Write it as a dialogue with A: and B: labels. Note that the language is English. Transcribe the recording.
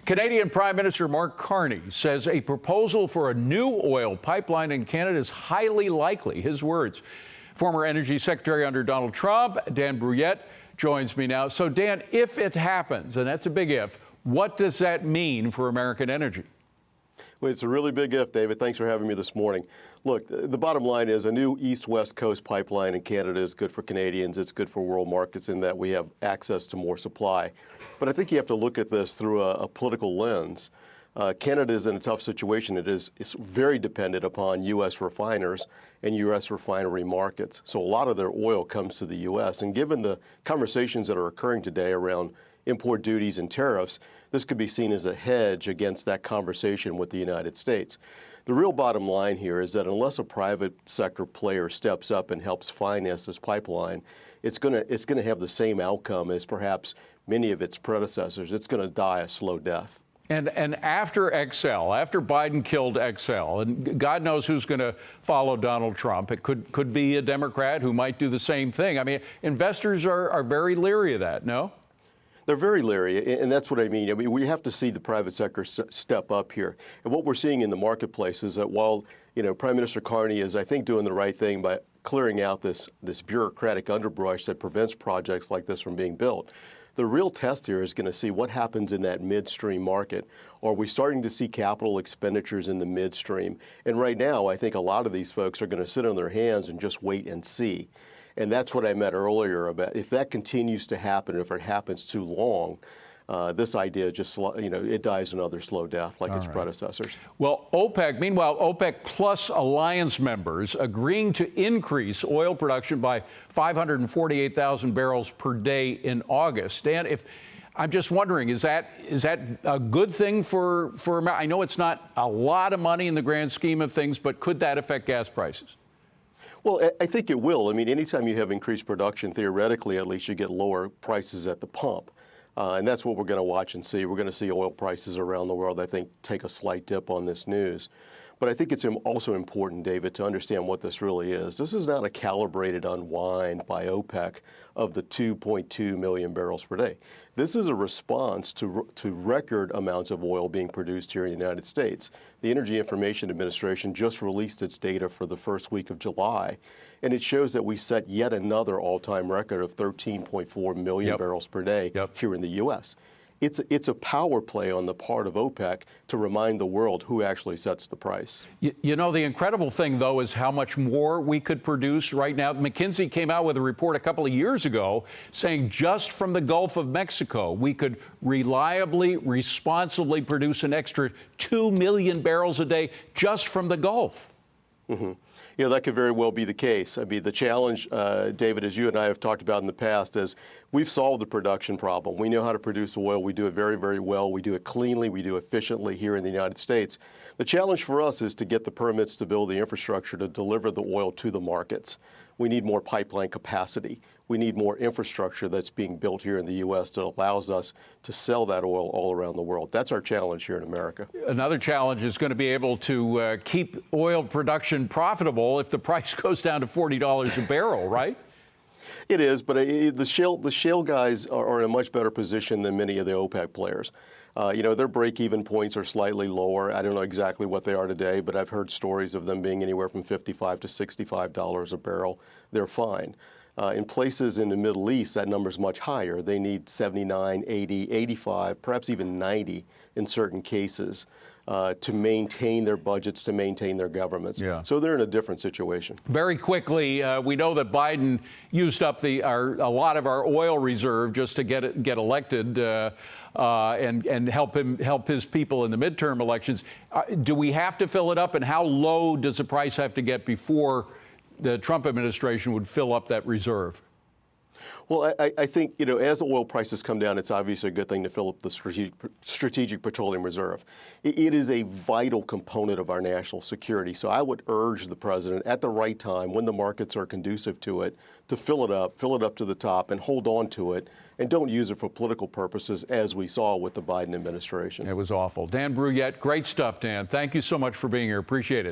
A: Canadian Prime Minister Mark Carney says a proposal for a new oil pipeline in Canada is highly likely. His words. Former Energy Secretary under Donald Trump, Dan Brouillette, joins me now. So, Dan, if it happens, and that's a big if, what does that mean for American energy?
B: Well, it's a really big if, David. Thanks for having me this morning. Look, the bottom line is a new East-West Coast pipeline in Canada is good for Canadians. It's good for world markets in that we have access to more supply. But I think you have to look at this through a political lens. Canada is in a tough situation. It's very dependent upon U.S. refiners and U.S. refinery markets. So a lot of their oil comes to the U.S. And given the conversations that are occurring today around import duties and tariffs, this could be seen as a hedge against that conversation with the United States. The real bottom line here is that unless a private sector player steps up and helps finance this pipeline, it's going to have the same outcome as perhaps many of its predecessors. It's going to die a slow death.
A: And after XL, after Biden killed XL, and God knows who's going to follow Donald Trump, it could be a Democrat who might do the same thing. I mean, investors are very leery of that, no?
B: They're very leery, and that's what I mean. We have to see the private sector step up here. And what we're seeing in the marketplace is that while, Prime Minister Carney is, I think, doing the right thing by clearing out this bureaucratic underbrush that prevents projects like this from being built, the real test here is going to see what happens in that midstream market. Are we starting to see capital expenditures in the midstream? And right now, I think a lot of these folks are going to sit on their hands and just wait and see. And that's what I meant earlier about if that continues to happen, if it happens too long, this idea just, it dies another slow death like its predecessors.
A: Well, meanwhile, OPEC plus alliance members agreeing to increase oil production by 548,000 barrels per day in August. Dan, I'm just wondering, is that a good thing for America? I know it's not a lot of money in the grand scheme of things, but could that affect gas prices?
B: Well, I think it will. I mean, anytime you have increased production, theoretically, at least you get lower prices at the pump. And that's what we're going to watch and see. We're going to see oil prices around the world, I think, take a slight dip on this news. But I think it's also important, David, to understand what this really is. This is not a calibrated unwind by OPEC of the 2.2 million barrels per day. This is a response to record amounts of oil being produced here in the United States. The Energy Information Administration just released its data for the first week of July, and it shows that we set yet another all-time record of 13.4 million barrels per day here in the U.S. It's a power play on the part of OPEC to remind the world who actually sets the price.
A: You know, the incredible thing, though, is how much more we could produce right now. McKinsey came out with a report a couple of years ago saying just from the Gulf of Mexico, we could reliably, responsibly produce an extra 2 million barrels a day just from the Gulf.
B: Mm-hmm. That could very well be the case. I mean, the challenge, David, as you and I have talked about in the past, is we've solved the production problem. We know how to produce oil. We do it very, very well. We do it cleanly. We do it efficiently here in the United States. The challenge for us is to get the permits to build the infrastructure to deliver the oil to the markets. We need more pipeline capacity. We need more infrastructure that's being built here in the U.S. that allows us to sell that oil all around the world. That's our challenge here in America. Another
A: challenge is going to be able to keep oil production profitable if the price goes down to $40 a barrel, right?
B: It is, but the shale guys are in a much better position than many of the OPEC players. Their break-even points are slightly lower. I don't know exactly what they are today, but I've heard stories of them being anywhere from $55 to $65 a barrel. They're fine. In places in the Middle East, that number is much higher. They need 79, 80, 85, perhaps even 90 in certain cases to maintain their budgets, to maintain their governments. So they're in a different situation.
A: Very quickly, we know that Biden used up a lot of our oil reserve just to get elected and help his people in the midterm elections. Do we have to fill it up, and how low does the price have to get before the Trump administration would fill up that reserve?
B: Well, I think, as oil prices come down, it's obviously a good thing to fill up the Strategic Petroleum Reserve. It is a vital component of our national security. So I would urge the president at the right time, when the markets are conducive to it, to fill it up to the top and hold on to it, and don't use it for political purposes, as we saw with the Biden administration.
A: It was awful. Dan Brouillette, great stuff, Dan. Thank you so much for being here. Appreciate it.